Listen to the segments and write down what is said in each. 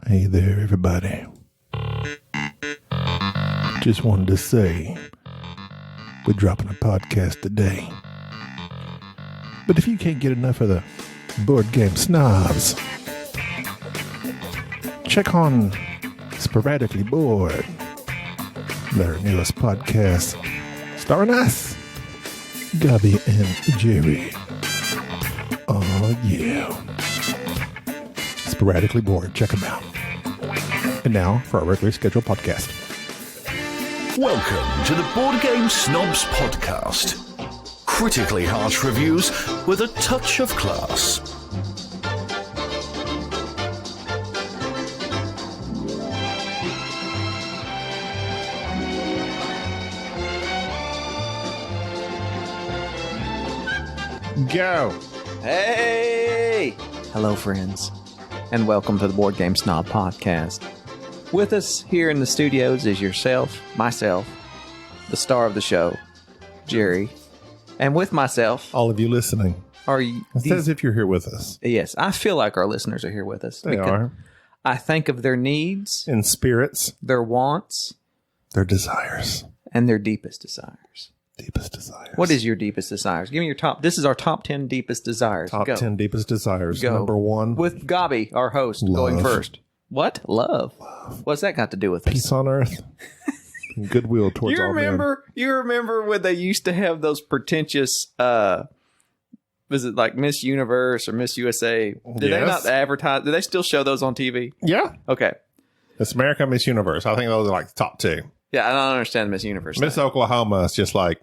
Hey there, everybody. Just wanted to say, we're dropping a podcast today. But if you can't get enough of the board game snobs, check on Sporadically Bored, their newest podcast, starring us, Gabby and Jerry. Oh, yeah. Sporadically Bored. Check them out. And now for our regularly scheduled podcast. Welcome to the Board Game Snobs podcast. Critically harsh reviews with a touch of class. Go. Hey! Hello, friends, and welcome to the Board Game Snob podcast. With us here in the studios is yourself, myself, the star of the show, Jerry, and with myself, All of you listening. are you? It's as if you're here with us. Yes, I feel like our listeners are here with us. They are. I think of their needs, In spirits, their wants, their desires. and their deepest desires. Deepest desires. What is your deepest desires? Give me your top. This is our top 10 deepest desires. Top Go. 10 deepest desires? Go. Number one, With Gabi, our host, going Love. first. What? Love. What's that got to do with it? peace on earth. And goodwill towards all men. You remember when they used to have those pretentious was it like Miss Universe or Miss USA? Did they Yes. not advertise? Do they still show those on TV? Yeah. Okay. It's America, Miss Universe. I think those are like the top two. Yeah, I don't understand Miss Universe. Miss Oklahoma is just like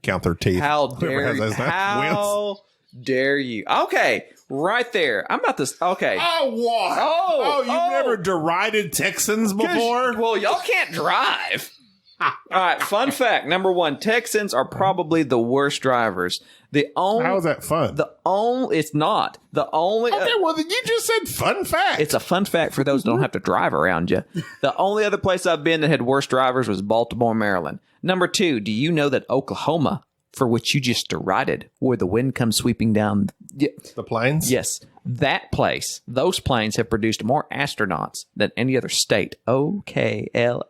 count their teeth. How Whoever dare has you? those now wins. How dare you? Okay, right there. I'm about to. Okay. Oh, what? Oh, you've oh. never derided Texans before? Well, y'all can't drive. All right, fun fact. Number one, Texans are probably the worst drivers. The only How is that fun? it's not. The only Okay, well, then you just said fun fact. it's a fun fact for those who don't have to drive around you. The only other place I've been that had worse drivers was Baltimore, Maryland. Number two, do you know that Oklahoma, for which you just derided, where the wind comes sweeping down? The planes? Yes, that place, those planes have produced more astronauts than any other state. Oklahoma.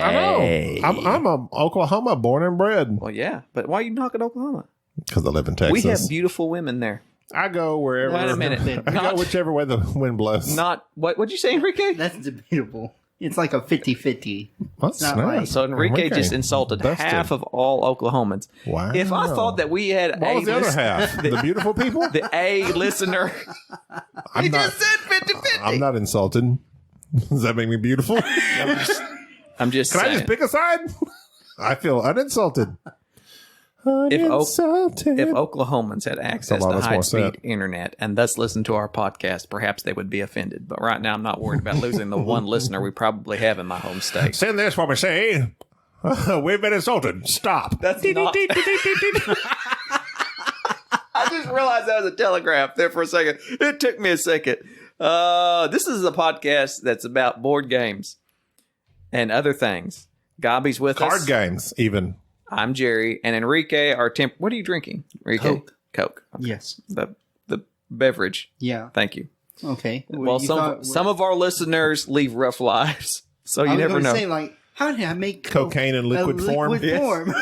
I know. I'm a Oklahoma born and bred. Well, yeah, but why are you knocking Oklahoma? Because I live in Texas. We have beautiful women there. I go wherever. Wait a minute. I go whichever way the wind blows. Not what'd you say, Enrique? That's debatable. It's like a 50-50. That's not nice. right. So Enrique just insulted Busted. half of all Oklahomans. Wow. If I thought that we had What was the other half? The beautiful people? the A listener, I'm not, said 50-50. I'm not insulted. Does that make me beautiful? I'm just Can saying. I just pick a side? I feel uninsulted. If Uninsulted. Oklahomans had access lot to that's more high-speed said. internet and thus listen to our podcast, perhaps they would be offended. But right now, I'm not worried about losing the one listener we probably have in my home state. Send this for me, say. We've been insulted. Stop. That's not. I just realized that was a telegraph there for a second. It took me a second. This is a podcast that's about board games and other things. Gabi's with us. Card games, even. I'm Jerry, and Enrique, our temp. What are you drinking, Enrique? Coke. Okay. Yes. The beverage. Yeah. Thank you. Okay. Well, some of our listeners leave rough lives, so you I was never gonna know. say, like, how did I make Cocaine in liquid form? Liquid form.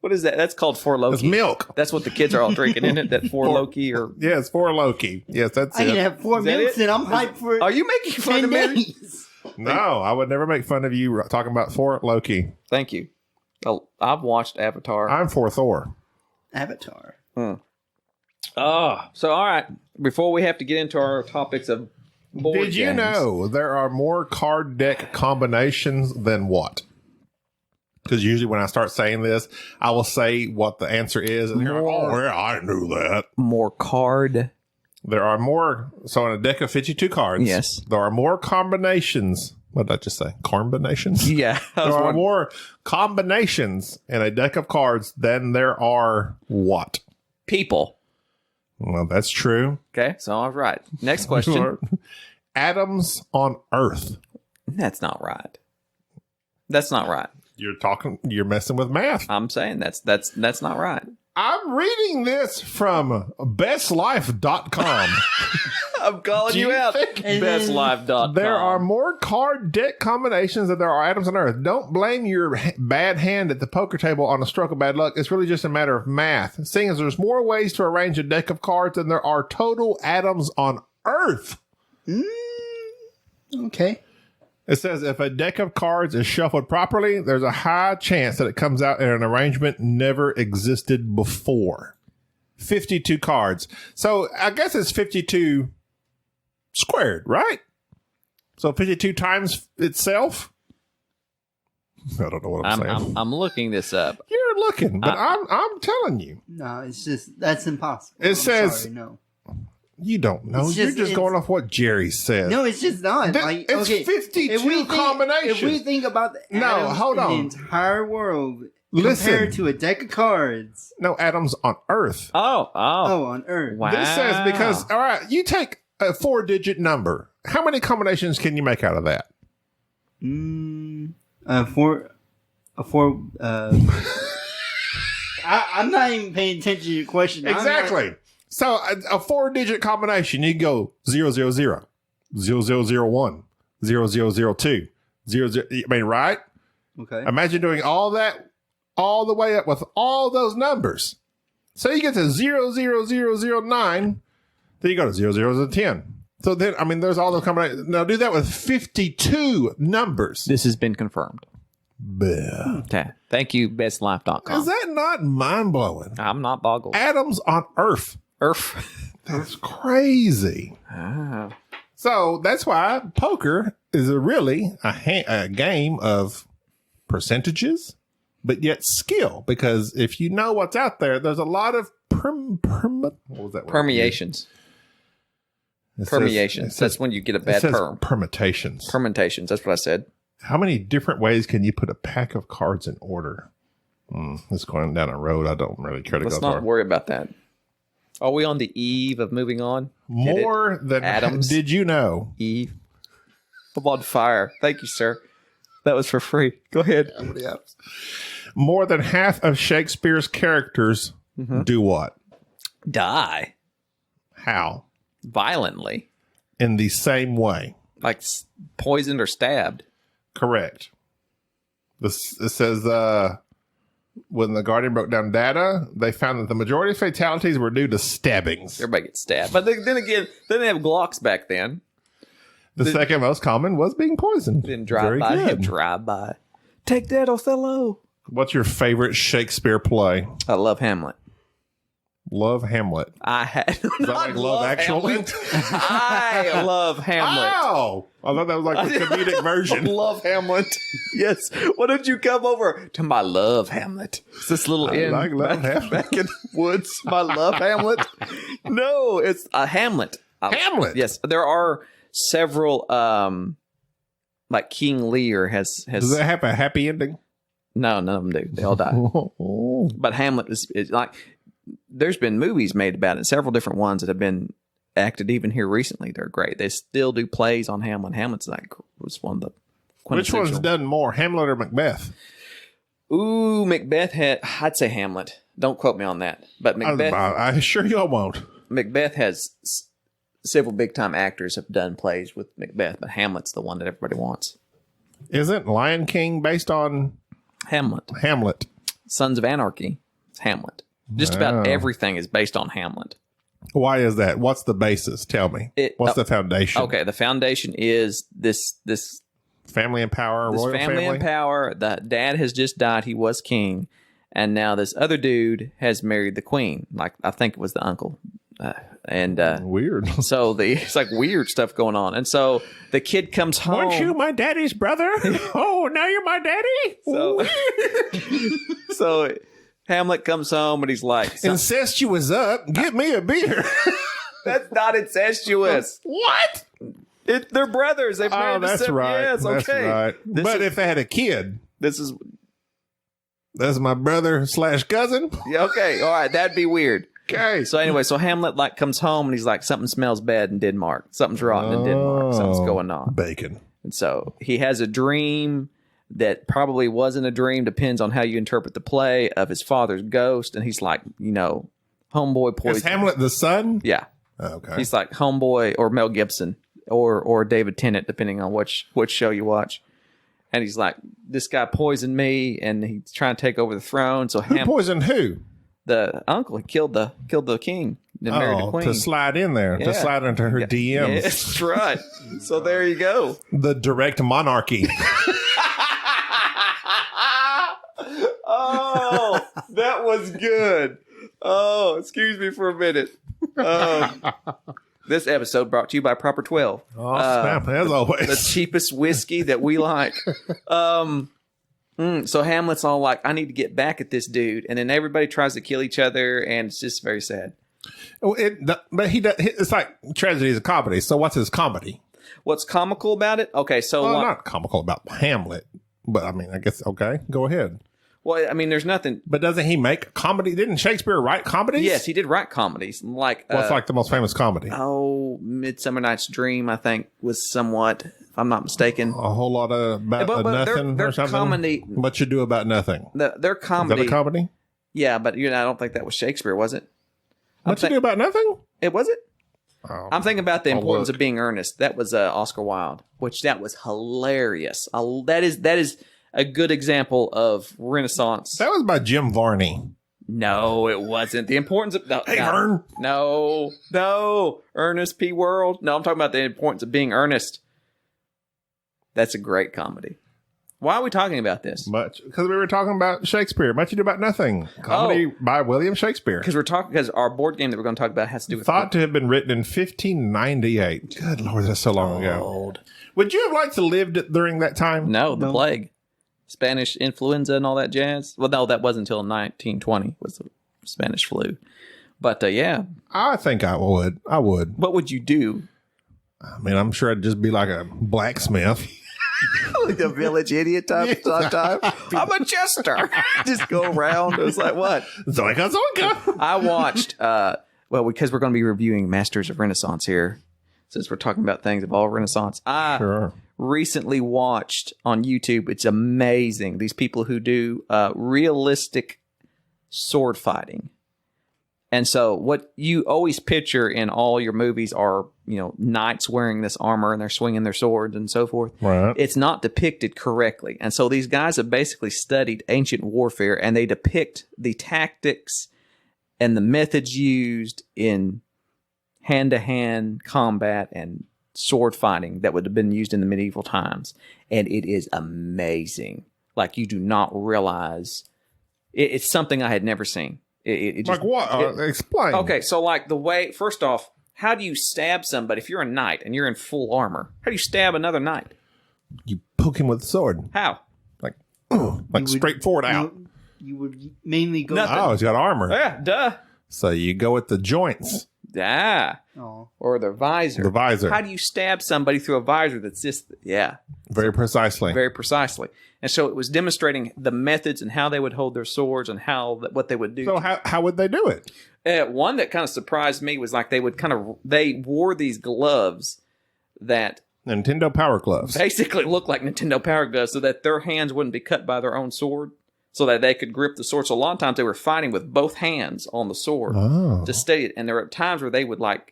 What is that? That's called Four It's Loki. milk. That's what the kids are all drinking, isn't it? That Four Loki or. Yes, for Loki. Yes, that's I can it. have 4 Is that minutes it? and I'm hyped for Are you making fun 10 of me? days. No, I would never make fun of you talking about for Loki. Thank you. Oh, I've watched Avatar. I'm for Thor. Avatar. So all right. Before we have to get into our topics of board Did you games, know there are more card deck combinations than what? Because usually when I start saying this, I will say what the answer is, and you're like, oh, yeah, I knew that. more card? There are more. So in a deck of 52 cards, Yes. there are more combinations. What did I just say? Combinations? Yeah, I was There are wondering. more combinations in a deck of cards than there are what? People. Well, that's true. Okay, so all right. Next question. Atoms on Earth. That's not right. That's not right. You're messing with math. I'm saying that's not right. I'm reading this from bestlife.com. I'm calling Do you you out. think- And then- BestLife.com. There are more card deck combinations than there are atoms on Earth. Don't blame your bad hand at the poker table on a stroke of bad luck. It's really just a matter of math. Seeing as there's more ways to arrange a deck of cards than there are total atoms on Earth. Okay. It says if a deck of cards is shuffled properly, there's a high chance that it comes out in an arrangement never existed before. 52 cards. So I guess it's 52 squared, right? So 52 times itself? I don't know what I'm saying. I'm looking this up. You're looking, but I'm telling you. No, it's just that's impossible. It says- sorry, no. You don't know. It's You're just- just it's- going off what Jerry said. No, it's just not. That- Like, it's okay, 52 combinations. If we think about the No, atoms hold in on. the entire world Listen. compared to a deck of cards, No atoms on Earth. Oh. on Earth. Wow. This says because, all right, you take a 4-digit number. How many combinations can you make out of that? I'm not even paying attention to your question. I'm Exactly. So a 4-digit combination, you go 000, 0001, 0002, 00. I mean, right? not- okay. Imagine doing all that all the way up with all those numbers. So you get to 00009, then you go to 0010. So then, I mean, there's all those combinations. Now do that with 52 numbers. This has been confirmed. Bleh. Okay. Thank you, BestLife.com. Is that not mind blowing? I'm not boggled. Atoms on Earth. Earth. That's crazy. Ah. So that's why poker is really a game of percentages, but yet skill. Because if you know what's out there, there's a lot of what was that word? Permeations. It says- Permeations. it says- That's when you get a it bad says perm. permutations. Permutations. That's what I said. How many different ways can you put a pack of cards in order? It's going down a road I don't really care to Let's go not far. worry about that. Are we on the eve of moving on? Get it? More than Atoms. Did you know? Eve. I'm on fire. Thank you, sir. That was for free. Go ahead. More than half of Shakespeare's characters do what? Die How? violently, In the same way. like poisoned or stabbed. Correct. It says when the Guardian broke down data, they found that the majority of fatalities were due to stabbings. Everybody gets stabbed. But then again, they didn't have Glocks back then. The second most common was being poisoned. Didn't drive Very by. good. Didn't drive by. Take that, Othello. What's your favorite Shakespeare play? I love Hamlet. Love Hamlet. I had Is that like Love Actually? I love Hamlet. Oh! I thought that was like the comedic version. Love Hamlet. Yes. Why don't you come over to my love Hamlet? It's this little inn like Love Hamlet. back in the woods. My love Hamlet. No, it's a Hamlet. Hamlet? Yes, there are several. Like King Lear has. Does it have a happy ending? No, none of them do. They all die. But Hamlet is like. There's been movies made about it. Several different ones that have been acted even here recently. They're great. They still do plays on Hamlet. Hamlet's like was one of the Which one's quintessential- done more, Hamlet or Macbeth? Ooh, Macbeth had. I'd say Hamlet. Don't quote me on that. But Macbeth, I assure you I won't. Macbeth has several big time actors have done plays with Macbeth, but Hamlet's the one that everybody wants. Isn't Lion King based on Hamlet, Hamlet? Sons of Anarchy, it's Hamlet. Just about everything is based on Hamlet. Why is that? What's the basis? Tell me. What's the foundation? Okay, the foundation is this Family and power, royal family family. in power. The dad has just died. He was king, and now this other dude has married the queen. Like I think it was the uncle, Weird. so it's like weird stuff going on. And so the kid comes home. Weren't you my daddy's brother? Oh, now you're my daddy? So, so Hamlet comes home and he's like, Incestuous up. Get me a beer. "That's not incestuous. What? They're brothers. They've married Oh, that's separate- right. Yes, That's okay. right. This But is- if they had a kid, This is that's my brother / cousin. yeah, okay. All right, that'd be weird. Okay. So anyway, so Hamlet like comes home and he's like, something smells bad in Denmark. Something's rotten in Denmark. Something's going on. Bacon. And so he has a dream that probably wasn't a dream, depends on how you interpret the play, of his father's ghost. And he's like, homeboy Is poison. Hamlet the son? Yeah. Okay. He's like Homeboy or Mel Gibson or David Tennant, depending on which show you watch. And he's like, this guy poisoned me, and he's trying to take over the throne. So Who poisoned who? The uncle. He killed the king. Then married the queen. To slide in there, to slide into her DMs. Yeah, that's right. So there you go. The direct monarchy. Oh, that was good. Oh, excuse me for a minute. This episode brought to you by Proper 12. Oh, snap, as always. The cheapest whiskey that we like. So Hamlet's all like, I need to get back at this dude. And then everybody tries to kill each other, and it's just very sad. But it's like tragedy is a comedy. So what's his comedy? What's comical about it? Okay, so... not comical about Hamlet. But, I mean, I guess, okay, go ahead. Well, I mean, there's nothing... But doesn't he make comedy? Didn't Shakespeare write comedies? Yes, he did write comedies. Like what's like the most famous comedy? Oh, Midsummer Night's Dream, I think, was somewhat, if I'm not mistaken. A whole lot of about nothing they're or something? Comedy, What You Do About Nothing. Their comedy... Is that a comedy? Yeah, but I don't think that was Shakespeare, was it? What You Do About Nothing? It was it? Oh, I'm thinking about The Importance of Being Earnest. That was Oscar Wilde, which that was hilarious. That is a good example of Renaissance. That was by Jim Varney. No, it wasn't. The Importance of... Vern. No. Ernest P. World. No, I'm talking about The Importance of Being Earnest. That's a great comedy. Why are we talking about this? Much because we were talking about Shakespeare. Much You Do About Nothing. Comedy by William Shakespeare. Because our board game that we're going to talk about has to do with... Thought to have been written in 1598. Good Lord, that's so long ago. Would you have liked to live during that time? No, the plague. Spanish influenza and all that jazz. Well, no, that wasn't until 1920 was the Spanish flu. But yeah. I think I would. What would you do? I mean, I'm sure I'd just be like a blacksmith. Like the village idiot type time. I'm a jester. Just go around. It was like, what? Zoinka, zoinka. I watched, because we're going to be reviewing Masters of Renaissance here, since we're talking about things of all Renaissance. I recently watched on YouTube, it's amazing, these people who do realistic sword fighting. And so what you always picture in all your movies are, knights wearing this armor and they're swinging their swords and so forth. Right. It's not depicted correctly. And so these guys have basically studied ancient warfare, and they depict the tactics and the methods used in hand-to-hand combat and sword fighting that would have been used in the medieval times. And it is amazing. Like, you do not realize it's something I had never seen. It just, like what? Explain. Okay, so like the way, first off, how do you stab somebody if you're a knight and you're in full armor? How do you stab another knight? You poke him with a sword. How? Like straight forward out. You would mainly go... Nothing. Oh, he's got armor. Yeah, duh. So you go at the joints. Or the visor. The visor. How do you stab somebody through a visor that's just, Very precisely. Very precisely. And so it was demonstrating the methods and how they would hold their swords and what they would do. So how would they do it? One that kind of surprised me was like they wore these gloves that Nintendo Power Gloves. basically looked like Nintendo Power Gloves, so that their hands wouldn't be cut by their own sword, so that they could grip the sword. So a lot of times they were fighting with both hands on the sword to steady it. And there were times where they would like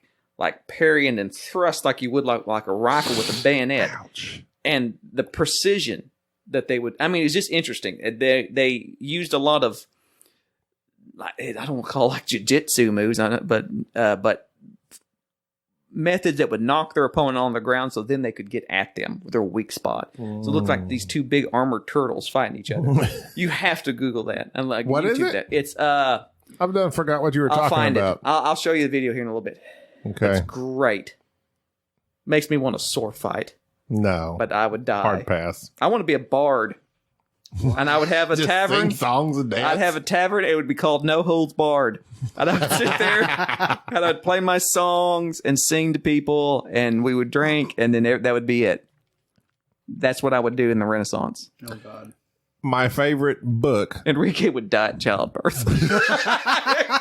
parry and then thrust like you would like a rifle with a bayonet. Ouch. And the precision that they would, it's just interesting. They used a lot of, I don't want to call like jiu-jitsu moves on it, but methods that would knock their opponent on the ground, so then they could get at them with their weak spot. So it looked like these two big armored turtles fighting each other. You have to Google that and like what YouTube is it? that. It's I've done forgot what you were I'll talking find about. it. I'll show you the video here in a little bit. Okay. It's great. Makes me want to sword fight. No. But I would die. Hard pass. I want to be a bard. And I would have a Just tavern. sing songs and dance. I'd have a tavern. It would be called No Holds Barred. And I would sit there and I'd play my songs and sing to people, and we would drink, and then that would be it. That's what I would do in the Renaissance. Oh, God. My favorite book. Enrique would die at childbirth.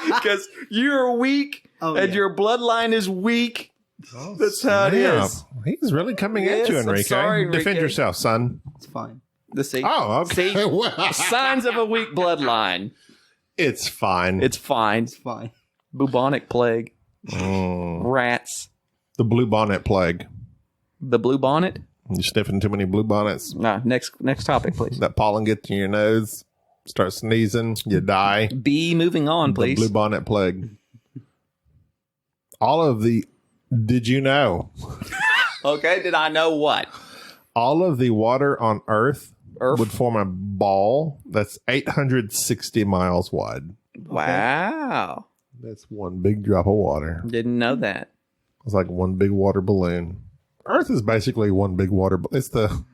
Because you're weak and your bloodline is weak. That's how it is. He's really coming at you, I'm Enrique. sorry, Enrique. Defend yourself, son. It's fine. Oh, okay. See? Well, Signs of a weak bloodline. it's fine. It's fine. It's fine. Bubonic plague. Rats. The blue bonnet plague. The blue bonnet? You sniffing too many blue bonnets. No, next topic, please. That pollen gets in your nose. Start sneezing. You die. B, moving on, please. The blue bonnet plague. All of the... Did you know? Okay, did I know what? All of the water on Earth would form a ball that's 860 miles wide. Wow. That's one big drop of water. Didn't know that. It's like one big water balloon. Earth is basically one big water. It's the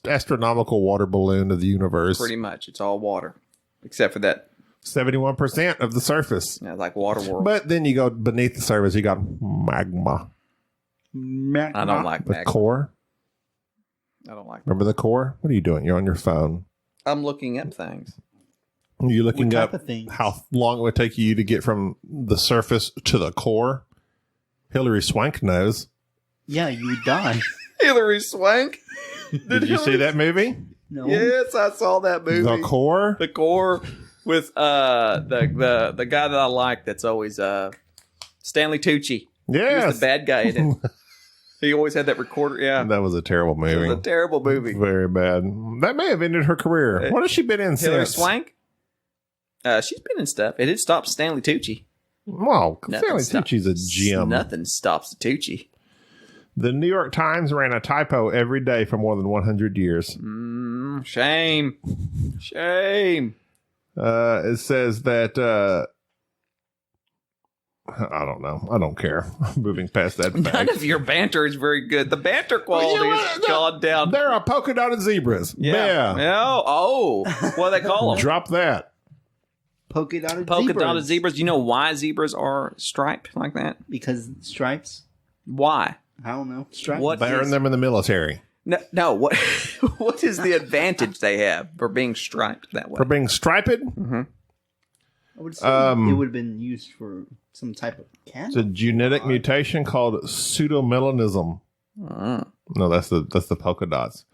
astronomical water balloon of the universe. Pretty much. It's all water. Except for that. 71% of the surface. Yeah, like water world. But then you go beneath the surface, you got magma. I don't like The magma. core. I don't like Remember the core? What are you doing? You're on your phone. I'm looking up things. You're looking What type up of things? how long it would take you to get from the surface to the core. Hillary Swank knows. Yeah, you would die. Hillary Swank? Did you see that movie? No. Yes, I saw that movie. The core? The core with the guy that I like that's always Stanley Tucci. He Yes. was the bad guy in it. He always had that recorder. Yeah. That was a terrible It movie. was a terrible movie. Very bad. That may have ended her career. What has she been in Hillary since? Swank? She's been in stuff. It did stop Stanley Tucci. Well, Nothing Stanley Tucci's a gem. Nothing stops the Tucci. The New York Times ran a typo every day for more than 100 years. Shame. Shame. It says that... I don't know. I don't care. Moving past that fact. None of your banter is very good. The banter quality has gone down. There are polka dotted zebras. Yeah. Oh, what do they call them? Drop that. Polka dotted Polka zebras. dotted zebras. Do you know why zebras are striped like that? Because stripes? Why? I don't know. Stripes? What They earn is- them in the military. No. What? What is the advantage they have for being striped that way? For being striped, I would say it would have been used for some type of it's candle. a genetic mutation called pseudomelanism. No, that's the polka dots.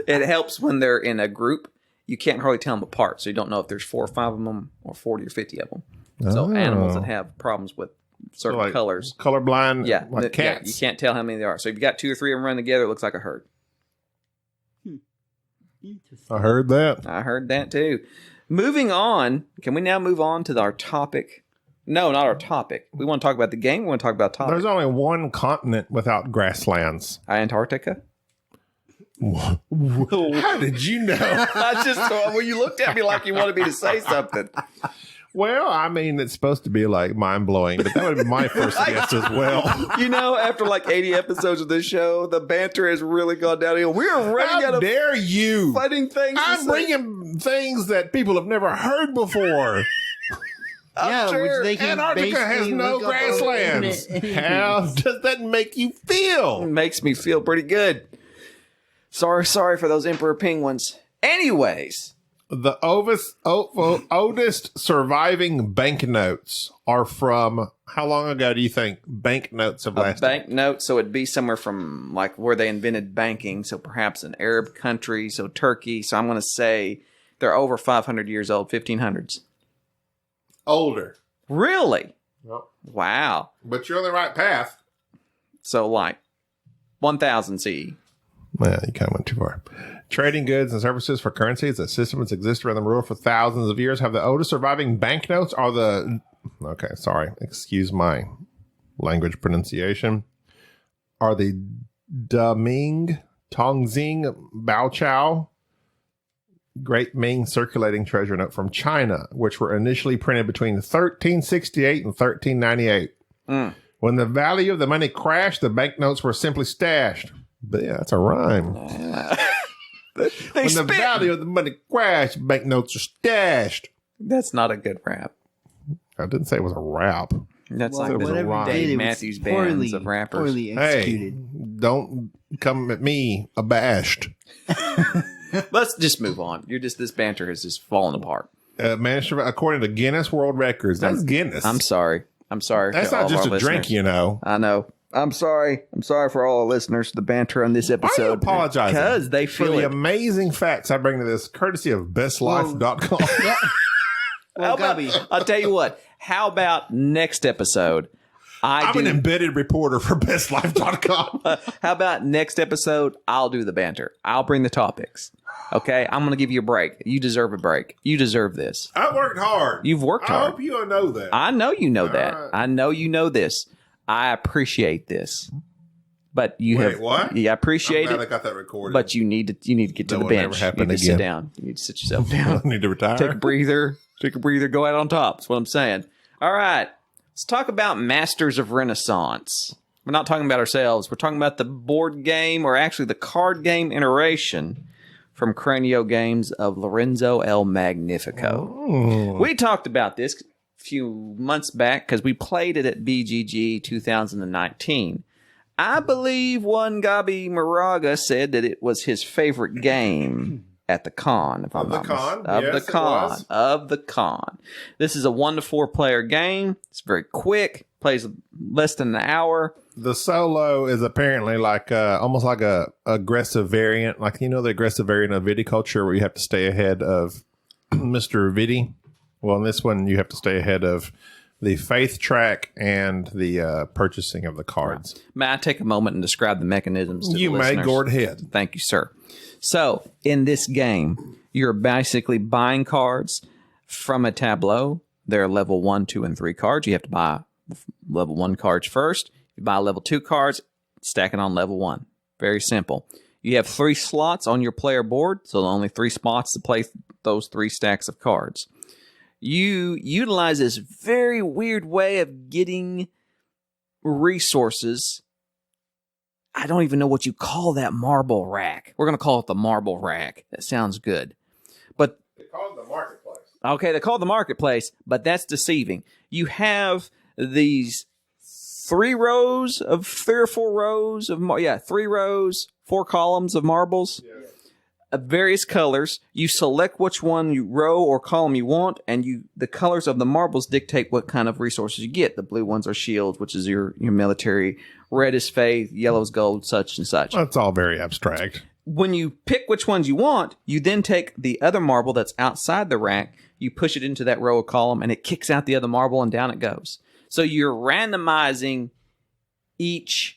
It helps when they're in a group. You can't hardly tell them apart, so you don't know if there's 4 or 5 of them or 40 or 50 of them. So Oh. animals that have problems with certain Like colors. colorblind, Yeah, like cats. you can't tell how many there are. So if you got 2 or 3 of them running together, it looks like a herd. Interesting. I heard that. I heard that too. Moving on, can we now move on to our topic? No, not our topic. We want to talk about the game. We want to talk about topic. There's only one continent without grasslands. Antarctica. How did you know? I just well, you looked at me like you wanted me to say something. Well, I mean, it's supposed to be like mind blowing, but that would have been my first guess as well. You know, after like 80 episodes of this show, the banter has really gone downhill. We are running out How of dare you? fighting things. I'm bringing things that people have never heard before. Yeah, sure. which they can Antarctica has basically no look up on the grasslands. internet. How does that make you feel? Makes me feel pretty good. Sorry for those emperor penguins. Anyways, The oldest surviving banknotes are from how long ago do you think banknotes have a lasted? banknote, so it'd be somewhere from like where they invented banking, so perhaps an Arab country, so Turkey. So I'm going to say they're over 500 years old, 1500s. Older. Really? Yep. Wow. But you're on the right path. So like 1000 CE. Well, you kind of went too far. Trading goods and services for currencies, that system has existed around the world for thousands of years. Have the oldest surviving banknotes are the... Okay, sorry. Excuse my language pronunciation. Are the Daming, Tongxing, Baochao, Great Ming circulating treasure note from China, which were initially printed between 1368 and 1398. When the value of the money crashed, the banknotes were simply stashed. But yeah, that's a rhyme. They When the spit. value of the money crashed, banknotes are stashed. That's not a good rap. I didn't say it was a rap. That's Well, like the whatever rhyme. they did, Dave it was Matthews bands of rappers. poorly Hey, executed. don't come at me abashed. Let's just move on. This banter has just fallen apart. Managed to, according to Guinness World Records. That's Guinness. I'm sorry. That's That's not just a drink, you know. I know. I'm sorry. I'm sorry for all the listeners, the banter on this Why are you episode. apologizing? Because they for feel the it. amazing facts I bring to this, courtesy of bestlife.com. Well, How about- Gabby, I'll tell you what. How about next episode? I'm an embedded reporter for bestlife.com. How about next episode? I'll do the banter. I'll bring the topics. Okay, I'm going to give you a break. You deserve a break. You deserve this. I worked hard. You've worked I hard. hope you know that. I know you know that. right. I know you know this. I appreciate this. But you Wait, have what? Yeah, I appreciate I'm glad it. I got that recorded. But you need to get to That the will never bench. happen You need to sit again. down. You need to sit yourself down. I need to retire. Take a breather. Take a breather. Go out on top. That's what I'm saying. All right. Let's talk about Masters of Renaissance. We're not talking about ourselves. We're talking about the board game, or actually the card game iteration from Cranio Games of Lorenzo El Magnifico. We talked about this a few months back because we played it at BGG 2019. I believe one Gabi Moraga said that it was his favorite game at the con. If I'm not con? Of Yes, the it con. was. Of the con. This is a 1 to 4 player game. It's very quick. Plays less than an hour. The solo is apparently like almost like a aggressive variant, like the aggressive variant of viticulture, where you have to stay ahead of Mr. Viti. Well, in this one, you have to stay ahead of the faith track and the purchasing of the cards. May I take a moment and describe the mechanisms to You the may listeners? go ahead. Thank you, sir. So, in this game, you're basically buying cards from a tableau. They're level 1, 2, and 3 cards. You have to buy level 1 cards first. You buy level 2 cards, stack it on level 1. Very simple. You have 3 slots on your player board, so only 3 spots to play those 3 stacks of cards. You utilize this very weird way of getting resources. I don't even know what you call that marble rack. We're going to call it the marble rack. That sounds good. But They call it the marketplace. okay, they call it the marketplace, but that's deceiving. You have these 3 rows of 3 or 4 rows of 3 rows, 4 columns of marbles. Yes. Of various colors. You select which row or column you want, and the colors of the marbles dictate what kind of resources you get. The blue ones are shields, which is your military. Red is faith. Yellow is gold, such and such. That's all very abstract. When you pick which ones you want, you then take the other marble that's outside the rack, you push it into that row or column, and it kicks out the other marble, and down it goes. So you're randomizing each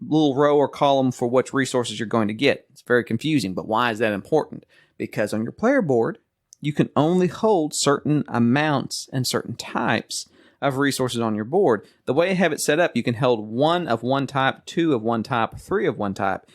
little row or column for which resources you're going to get. It's very confusing, but why is that important? Because on your player board, you can only hold certain amounts and certain types of resources on your board. The way I have it set up, you can hold 1 of one type, 2 of one type, 3 of one type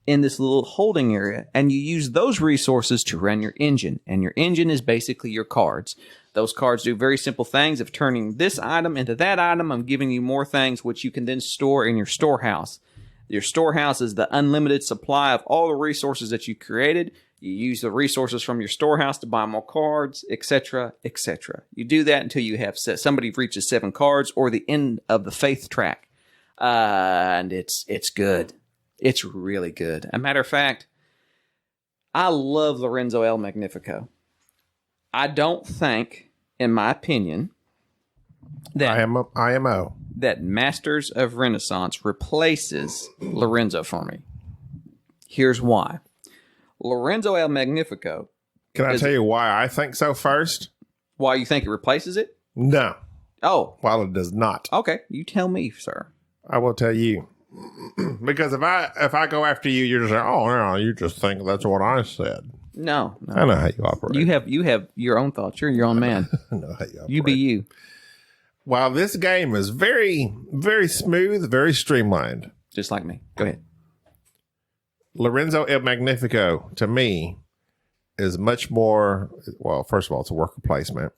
in this little holding area, and you use those resources to run your engine. And your engine is basically your cards. Those cards do very simple things of turning this item into that item. I'm giving you more things which you can then store in your storehouse. Your storehouse is the unlimited supply of all the resources that you created. You use the resources from your storehouse to buy more cards, etc., etc. You do that until you have somebody reaches 7 cards or the end of the faith track. And it's good. It's really good. As a matter of fact, I love Lorenzo El Magnifico. I don't think, in my opinion, that IMO. that Masters of Renaissance replaces Lorenzo for me. Here's why. Lorenzo El Magnifico. Can I tell you why I think so first? Why you think it replaces it? No. Oh, While it does not. okay. You tell me, sir. I will tell you. Because if I go after you, you're just like, oh, no, you just think that's what I said. No. I know how you operate. You have your own thoughts. You're your own man. I know how you operate. You be you. While this game is very, very smooth, very streamlined, Just like me. Go ahead. Lorenzo El Magnifico, to me, is much more, well, first of all, it's a worker placement,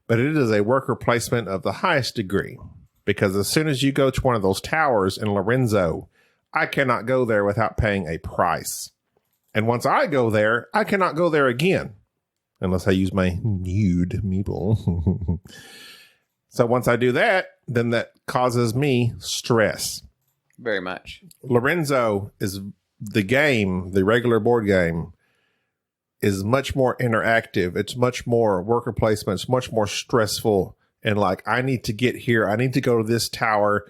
but it is a worker placement of the highest degree. Because as soon as you go to one of those towers in Lorenzo, I cannot go there without paying a price. And once I go there, I cannot go there again. Unless I use my nude meeple. So once I do that, then that causes me stress. Very much. Lorenzo is the game, the regular board game, is much more interactive. It's much more worker placement. It's much more stressful. And like, I need to get here. I need to go to this tower.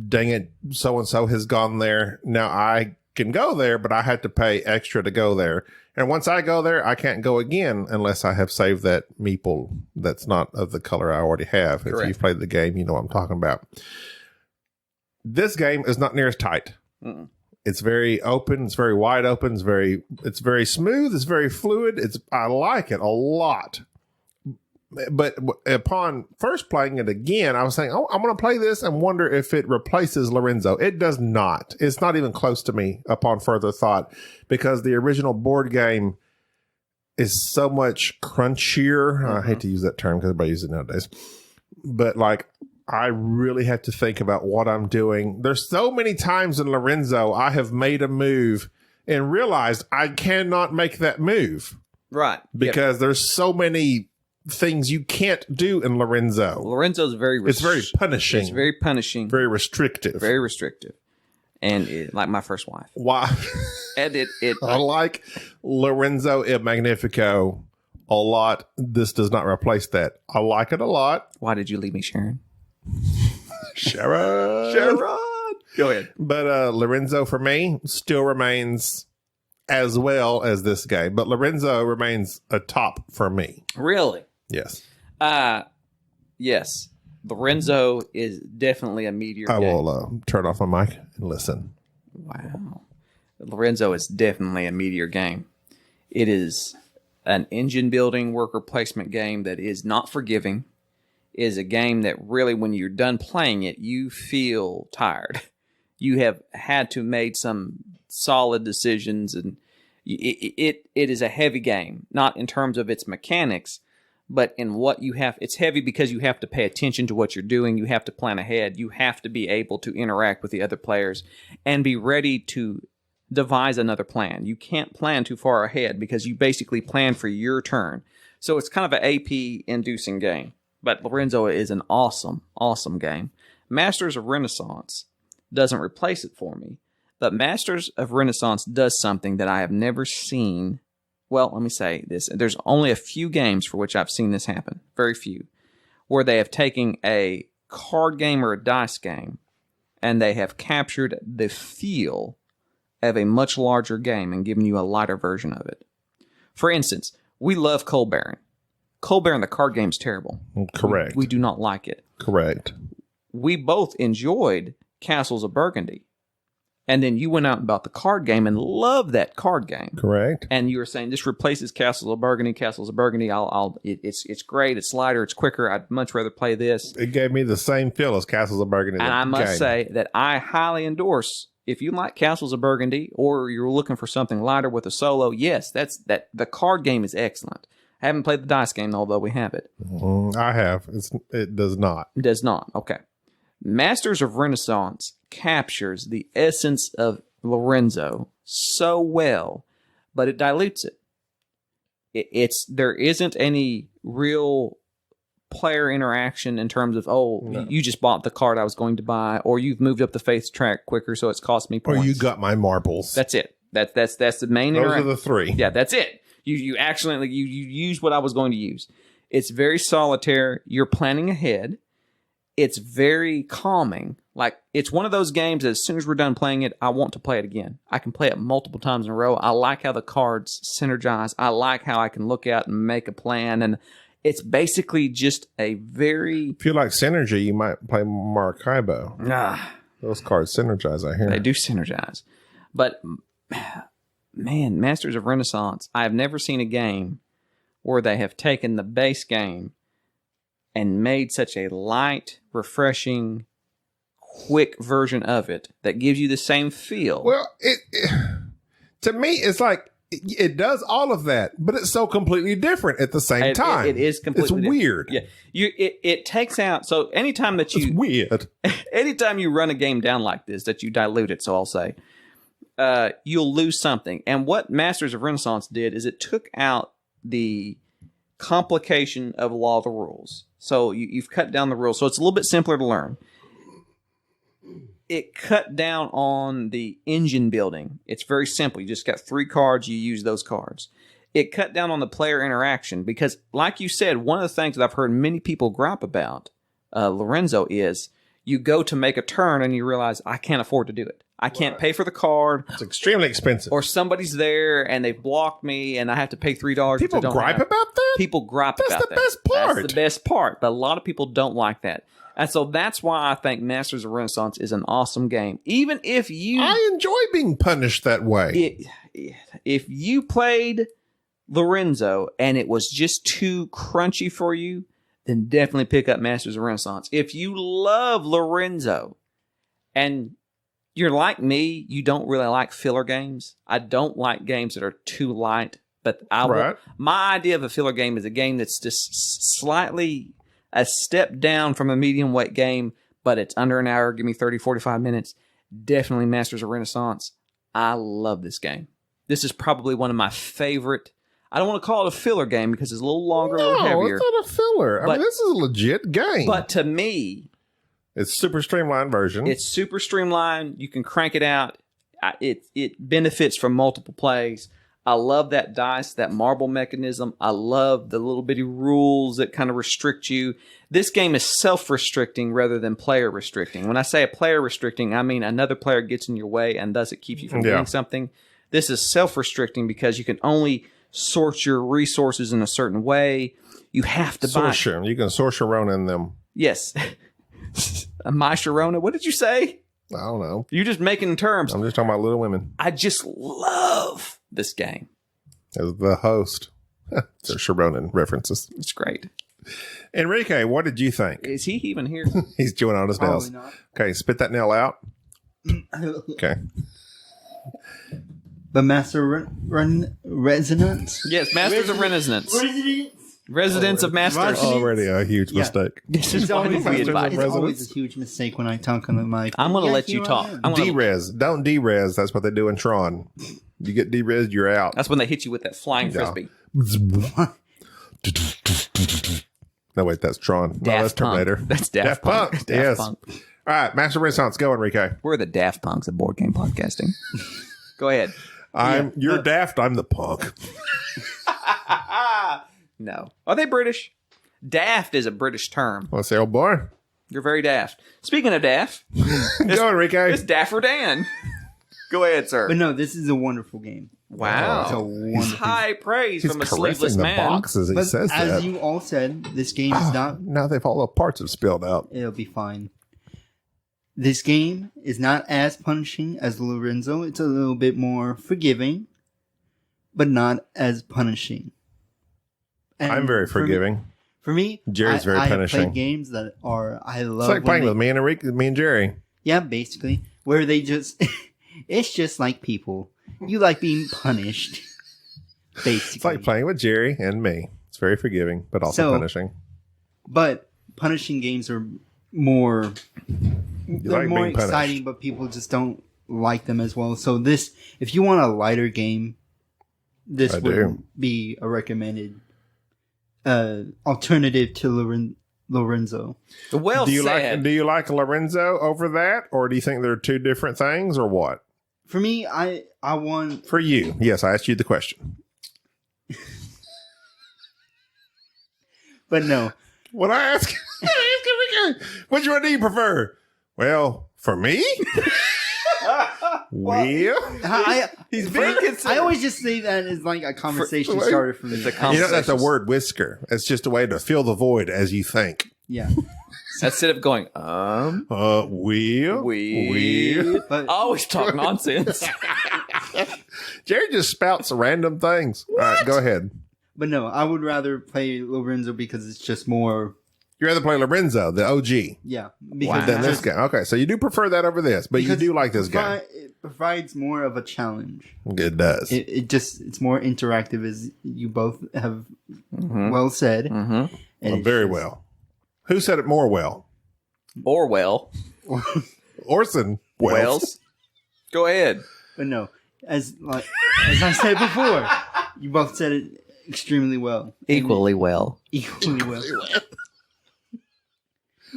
Dang it. So-and-so has gone there. Now I can go there, but I had to pay extra to go there. And once I go there, I can't go again unless I have saved that meeple that's not of the color I already have. Correct. If you've played the game, you know what I'm talking about. This game is not near as tight. Mm-mm. It's very open. It's very wide open. It's very smooth. It's very fluid. I like it a lot. But upon first playing it again, I was saying, I'm going to play this and wonder if it replaces Lorenzo. It does not. It's not even close to me upon further thought, because the original board game is so much crunchier. Mm-hmm. I hate to use that term because everybody uses it nowadays. But like, I really have to think about what I'm doing. There's so many times in Lorenzo I have made a move and realized I cannot make that move. Right. Because there's so many things you can't do in Lorenzo. Lorenzo's it's very punishing. It's very punishing. Very restrictive. Very restrictive. And like my first wife. Why? And I like Lorenzo and Magnifico a lot. This does not replace that. I like it a lot. Why did you leave me, Sharon? Sharon. Go ahead. But Lorenzo for me still remains as well as this game. But Lorenzo remains a top for me. Really? Yes. Yes. Lorenzo is definitely a meteor I game. will turn off my mic and listen. Wow. Lorenzo is definitely a meteor game. It is an engine building worker placement game that is not forgiving. It is a game that really, when you're done playing it, you feel tired. You have had to make some solid decisions, and it is a heavy game, not in terms of its mechanics, but in what you have. It's heavy because you have to pay attention to what you're doing. You have to plan ahead. You have to be able to interact with the other players and be ready to devise another plan. You can't plan too far ahead because you basically plan for your turn. So it's kind of an AP-inducing game. But Lorenzo is an awesome, awesome game. Masters of Renaissance doesn't replace it for me. But Masters of Renaissance does something that I have never seen. Well, let me say this. There's only a few games for which I've seen this happen. Very few. Where they have taken a card game or a dice game and they have captured the feel of a much larger game and given you a lighter version of it. For instance, we love Coal Baron. Coal Baron, the card game's terrible. Correct. We do not like it. Correct. We both enjoyed Castles of Burgundy. And then you went out and bought the card game and loved that card game. Correct. And you were saying, this replaces Castles of Burgundy. Castles of Burgundy, it's great. It's lighter. It's quicker. I'd much rather play this. It gave me the same feel as Castles of Burgundy. And I must say that I highly endorse, if you like Castles of Burgundy or you're looking for something lighter with a solo, yes, the card game is excellent. I haven't played the dice game, although we have it. I have. It does not. It does not. Okay. Masters of Renaissance captures the essence of Lorenzo so well, but it dilutes it. There isn't any real player interaction in terms of, you just bought the card I was going to buy, or you've moved up the faith track quicker, so it's cost me points. Or you got my marbles. That's it. That's the main interaction. Those are the three. Yeah, that's it. You actually you use what I was going to use. It's very solitaire. You're planning ahead. It's very calming. Like, it's one of those games that as soon as we're done playing it, I want to play it again. I can play it multiple times in a row. I like how the cards synergize. I like how I can look out and make a plan. And it's basically just a very... If you like synergy, you might play Maracaibo. Those cards synergize, I hear. They do synergize. But, man, Masters of Renaissance, I have never seen a game where they have taken the base game and made such a light, refreshing, quick version of it that gives you the same feel. Well, to me, it's like it does all of that, but it's so completely different at the same time. It is completely It's weird. Yeah, it takes out. So anytime that It's weird. anytime you run a game down like this, that you dilute it. So I'll say, you'll lose something. And what Masters of Renaissance did is it took out the complication of Law of the Rules. So you've cut down the rules. So it's a little bit simpler to learn. It cut down on the engine building. It's very simple. You just got 3 cards. You use those cards. It cut down on the player interaction because, like you said, one of the things that I've heard many people gripe about Lorenzo is You go to make a turn and you realize, I can't afford to do it. I can't pay for the card. It's extremely expensive. Or somebody's there and they've blocked me and I have to pay $3. People gripe about that? People gripe about that. That's the best part. That's the best part. But a lot of people don't like that. And so that's why I think Masters of Renaissance is an awesome game. Even if you... I enjoy being punished that way. If you played Lorenzo and it was just too crunchy for you, then definitely pick up Masters of Renaissance. If you love Lorenzo and you're like me, you don't really like filler games. I don't like games that are too light. But my idea of a filler game is a game that's just slightly a step down from a medium weight game, but it's under an hour. Give me 30, 45 minutes. Definitely Masters of Renaissance. I love this game. This is probably one of my favorite. I don't want to call it a filler game because it's a little longer, a little heavier. It's not a filler. I mean, this is a legit game. But to me, it's super streamlined version. It's super streamlined. You can crank it out. It benefits from multiple plays. I love that dice, that marble mechanism. I love the little bitty rules that kind of restrict you. This game is self-restricting rather than player restricting. When I say a player restricting, I mean another player gets in your way and thus it keeps you from doing something. This is self-restricting because you can only sort your resources in a certain way. You have to buy. You can source your own in them. Yes. My Sharona. What did you say? I don't know. You're just making terms. I'm just talking about Little Women. I just love this game. As the host. So Sharonan references. It's great. Enrique, what did you think? Is he even here? He's chewing on his nails. Okay, spit that nail out. Okay. But Resonance? Yes, Masters of Renaissance. Residents of Masters. Already a huge mistake. This is always a huge mistake when I talk on the mic. I'm going to let you talk. D-res. Don't D-res. That's what they do in Tron. You get D-res, you're out. That's when they hit you with that flying frisbee. No, wait, that's Tron. No, that's Terminator. That's Daft Punk. Yes. All right, Master Renaissance. Go, Enrique. We're the Daft Punks of board game podcasting. Go ahead. You're daft. I'm the punk. No. Are they British? Daft is a British term. Let's say, oh boy. You're very daft. Speaking of daft. Go, Enrique. It's Daffer Dan. Go ahead, sir. But no, this is a wonderful game. Wow. It's a wonderful high praise He's from a sleeveless the man. Boxes. He says as that. you all said, this game is not... Now they've all the parts have spilled out. It'll be fine. This game is not as punishing as Lorenzo. It's a little bit more forgiving, but not as punishing. And I'm very forgiving. For me, Jerry's very punishing. I play games that are... I love... It's like playing with me and Jerry. Yeah, basically. Where they just... It's just like people. You like being punished. Basically. It's like playing with Jerry and me. It's very forgiving, but also punishing. But punishing games are more... They're like more being punished. exciting, but people just don't like them as well. So this... If you want a lighter game, this would be a recommended alternative to Lorenzo. Well do you said. Do you like Lorenzo over that, or do you think they're two different things, or what? For me, I want... For you. Yes, I asked you the question. But no. What I ask? Which one do you prefer? Well, for me? He's being considered. I always just say that as like a conversation starter for me. That's a word whisker. It's just a way to fill the void as you think. Yeah. Instead of going, we but always talk nonsense. Jerry just spouts random things. What? All right, go ahead. But no, I would rather play Lorenzo because it's just more... You'd rather play Lorenzo, the OG. Yeah. Than this game. Okay, so you do prefer that over this, but you do like this game. It provides more of a challenge. It does. It's more interactive, as you both have well said. Mm-hmm. Very well. Who said it more well? Orwell. Orson Welles. Go ahead. But no, as I said before, you both said it extremely well. Equally well. Equally well.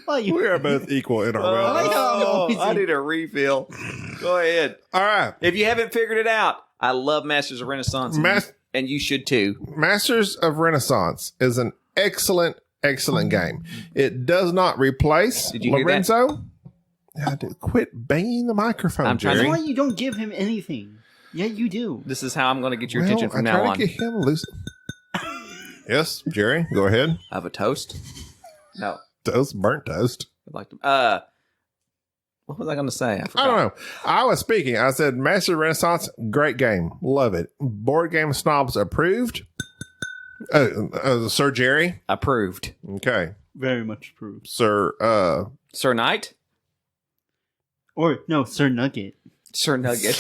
We are both equal in our wellness. I need a refill. Go ahead. All right. If you haven't figured it out, I love Masters of Renaissance, and you should too. Masters of Renaissance is an excellent game. It does not replace Lorenzo. Yeah, dude, quit banging the microphone, I'm trying Jerry. to- That's why you don't give him anything. Yeah, you do. This is how I'm going to get your attention from I now try on. to get him loose. Yes, Jerry, go ahead. I have a toast. No, Toast, burnt toast. I'd like to. What was I going to say? I don't know. I was speaking. I said, Master Renaissance, great game. Love it. Board Game Snobs approved. Sir Jerry. Approved. Okay. Very much approved. Sir, Sir Knight. Or, no, Sir Nugget. Sir Nugget.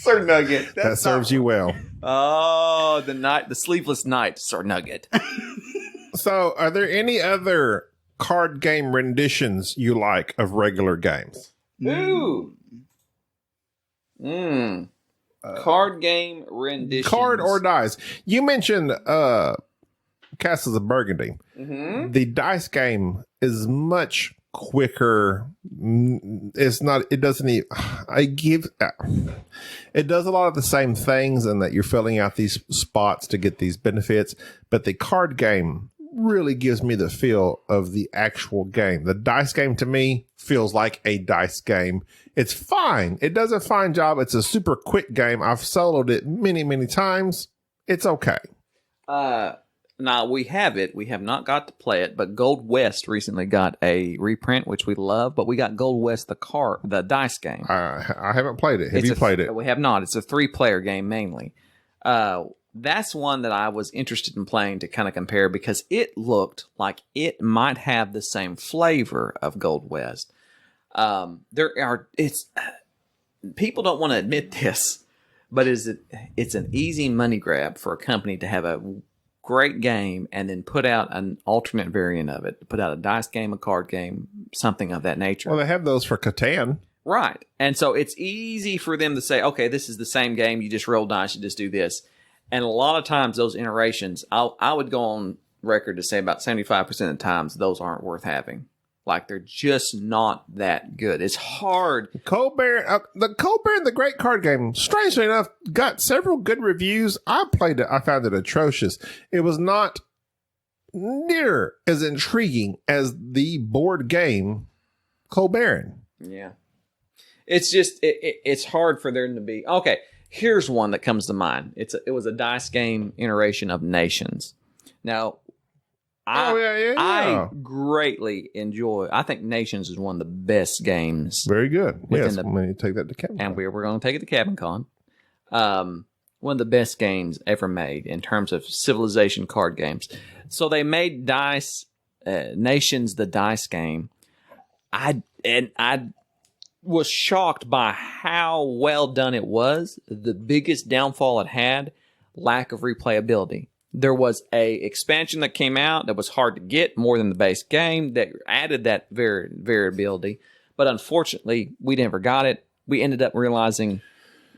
Sir Nugget. that serves you well. Oh, the sleeveless knight, Sir Nugget. So, are there any other card game renditions you like of regular games? Ooh. Card game renditions. Card or dice? You mentioned Castles of Burgundy. Mm-hmm. The dice game is much quicker. It's not. It doesn't. It does a lot of the same things, and that you're filling out these spots to get these benefits. But the card game really gives me the feel of the actual game. The dice game to me feels like a dice game. It's fine. It does a fine job. It's a super quick game. I've soloed it many, many times. It's okay. Now we have it. We have not got to play it, but Gold West recently got a reprint, which we love. But we got Gold West, the dice game. I haven't played it. Have you played it? We have not. It's a 3-player game mainly. That's one that I was interested in playing to kind of compare because it looked like it might have the same flavor of Gold West. People don't want to admit this, but it's an easy money grab for a company to have a great game and then put out an alternate variant of it, put out a dice game, a card game, something of that nature. Well, they have those for Catan. Right. And so it's easy for them to say, okay, this is the same game. You just roll dice. You just do this. And a lot of times those iterations, I would go on record to say about 75% of the times those aren't worth having. Like they're just not that good. It's hard. The Colbert and the Great Card Game, strangely enough, got several good reviews. I played it. I found it atrocious. It was not near as intriguing as the board game Colbert. Yeah. It's just, it's hard for them to be. Okay, here's one that comes to mind. It was a dice game iteration of Nations. Now, I greatly enjoy. I think Nations is one of the best games. Very good. Within Yes, when you take that to Cabin and we're going to take it to Cabin Con. One of the best games ever made in terms of civilization card games. So they made dice Nations the dice game. I was shocked by how well done it was. The biggest downfall it had, lack of replayability. There was a expansion that came out that was hard to get, more than the base game, that added that variability. But unfortunately, we never got it. We ended up realizing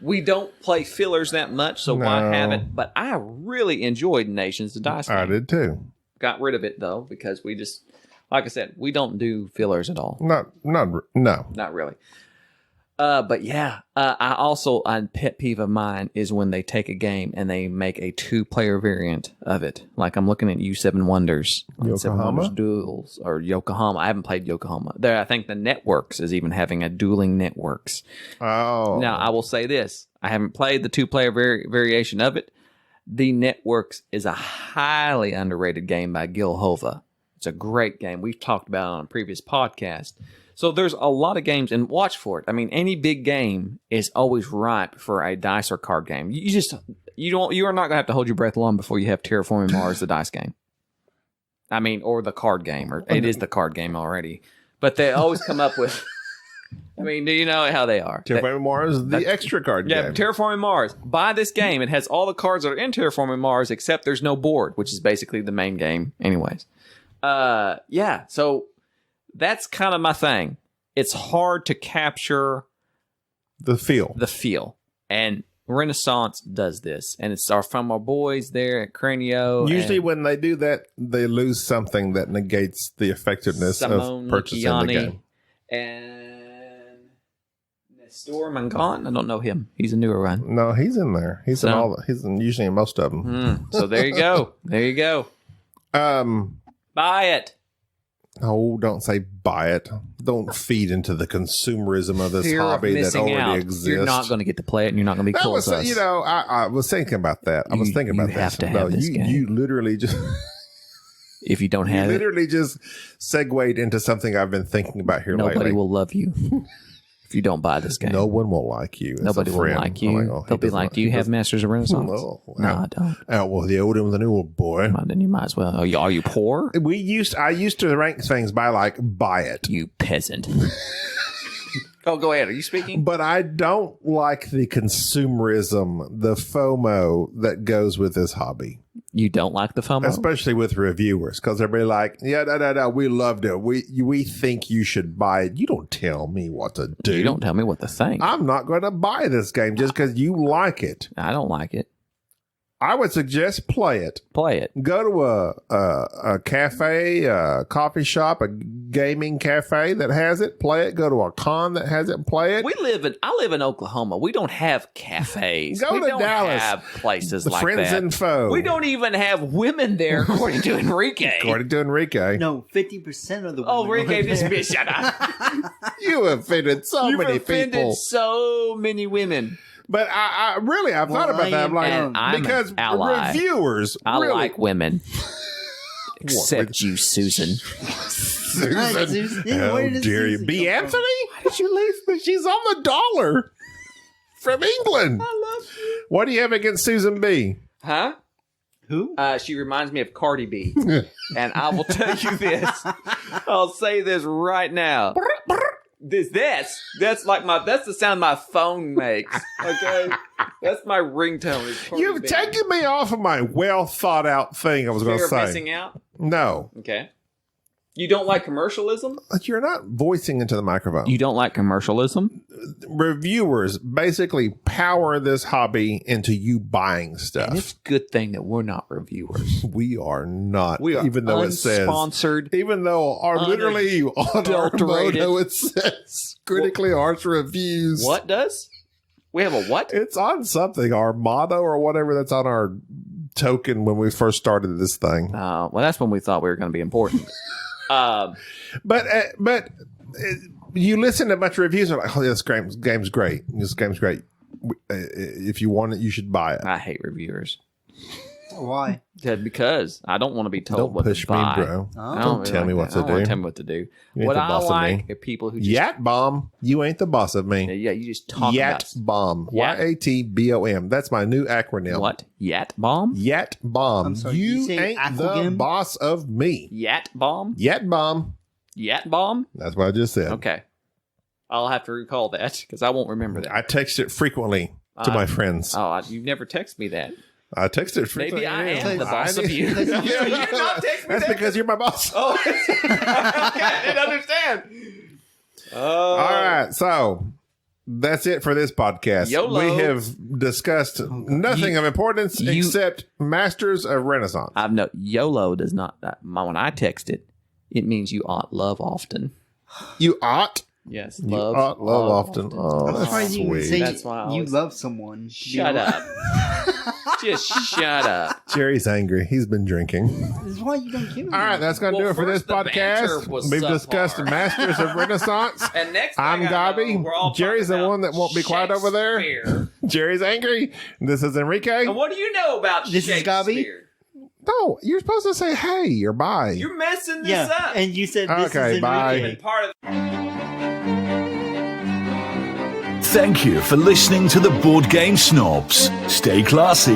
we don't play fillers that much, so why have it? But I really enjoyed Nations the Dice game. I did too. Got rid of it, though, because we just, like I said, we don't do fillers at all. No. Not really. But yeah, a pet peeve of mine is when they take a game and they make a 2-player variant of it. Like I'm looking at U7 Wonders, Seven Wonders Duels, or Yokohama. I haven't played Yokohama. There, I think the Networks is even having a dueling networks. Oh, Now I will say this: I haven't played the 2-player variation of it. The Networks is a highly underrated game by Gil Hova. It's a great game. We've talked about it on a previous podcast. So there's a lot of games, and watch for it. I mean, any big game is always ripe for a dice or card game. You are not gonna have to hold your breath long before you have Terraforming Mars, the dice game. I mean, or the card game, or it is the card game already. But they always come up with. I mean, do you know how they are? Terraforming Mars, the extra card game. Yeah, Terraforming Mars. Buy this game. It has all the cards that are in Terraforming Mars, except there's no board, which is basically the main game, anyways. Yeah. So. That's kind of my thing. It's hard to capture the feel. And Renaissance does this. And it's from our boys there at Cranio. Usually when they do that, they lose something that negates the effectiveness of purchasing the game. And Nestor Mangan, I don't know him. He's a newer one. No, he's in there. He's usually in most of them. So there you go. There you go. Buy it. Oh, don't say buy it. Don't feed into the consumerism of this Fear of hobby that missing already out. exists. You're not going to get to play it, and you're not going to be That cool was, as us. I was thinking about that. I was thinking about you have this. to have this game. You literally just If you don't have it, literally just segued into something I've been thinking about here nobody lately. will love you if you don't buy this game. No one will like you. as a Nobody will friend. like you. Oh, he They'll be doesn't like, "Do you he have doesn't- Masters of Renaissance?" No, No, I don't. Oh, well, the old one, the new one, boy. Well, then you might as well. Are you poor? I used to rank things by like buy it, You peasant. Oh, go ahead. Are you speaking? but I don't like the consumerism, the FOMO that goes with this hobby, You don't like the FOMO? especially with reviewers, because everybody like, yeah, no, we loved it. We think you should buy it. You don't tell me what to do. You don't tell me what to think. I'm not going to buy this game just because you like it. I don't like it. I would suggest play it. Play it. Go to a cafe, a coffee shop, a gaming cafe that has it. Play it. Go to a con that has it. Play it. I live in Oklahoma. We don't have cafes. Go we to don't Dallas. have places The like friends that. and foe. We don't even have women there, according to Enrique. According to Enrique, No, 50% of the women. Oh, Enrique, are this there. bitch, shut up. you offended so You've many offended people. so many women. But I really, I've thought Well, about that. I'm like, And I'm because an ally. reviewers I really, like women. Except you, Susan. Susan, Right, Susan. how Where did dare you? Susan B. come from? Anthony? Why did you leave? She's on the dollar from England. I love you. What do you have against Susan B? Huh? Who? She reminds me of Cardi B. And I will tell you this. I'll say this right now. That's the sound my phone makes. Okay? That's my ringtone. is Cardi You've B. taken me off of my well thought out thing I was going Fear to of say. missing out? No, Okay. You don't like commercialism? you're not voicing into the microphone. You don't like commercialism? Reviewers basically power this hobby into you buying And stuff. it's a good thing that we're not reviewers. We are not. We are even though it says. unsponsored. Even though literally on our Unadulterated. logo it says critically harsh reviews. What does? We have a what? It's on something, our motto or whatever that's on our token when we first started this thing. Well, that's when we thought we were going to be important. But you listen to a bunch of reviews and like, oh, this game's great. This game's great. If you want it, you should buy it. I hate reviewers. Why? Because I don't want to be told Don't what push to buy. me, bro. Oh. I Don't really tell me like what that. to I don't want do. to tell me what to do. You ain't What the I boss of me. like are people who just Yat bomb. You ain't the boss of me. yeah, you just talk Yat about bomb. Yat. YATBOM. That's my new acronym. what? Yat bomb? Yat bomb. I'm sorry, did you You say ain't the acronym? boss of me. Yat bomb? Yat bomb. Yat bomb? That's what I just said. Okay. I'll have to recall that because I won't remember that. I text it frequently to my friends. You've never texted me that. I text it frequently. Maybe I am the I boss of did. you. That's- You not text me That's that? because you're my boss. Oh, I didn't understand. All right, so that's it for this podcast. YOLO. We have discussed nothing of importance except Masters of Renaissance. I've no YOLO does not. When I text it, it means you ought love often. You ought. Yes, You love. ought love often. Oh, I'm that's surprised you sweet. say That's why I you always- love someone. Shut up. Just shut up. Jerry's angry. He's been drinking. This is why you don't give me. All right, that's going to Well, do it for this first the banter podcast. was We've subpar. discussed Masters of Renaissance. And next, I'm thing I know, Gabi. we're all Jerry's talking the about one that won't be quiet over there. Shakespeare. Jerry's angry. This is Enrique. And what do you know about This is Gabi? Shakespeare? No, you're supposed to say hey or bye. You're messing this Yeah, up. and you said this Okay, is bye. Enrique. Even part of Thank you for listening to the Board Game Snobs. Stay classy.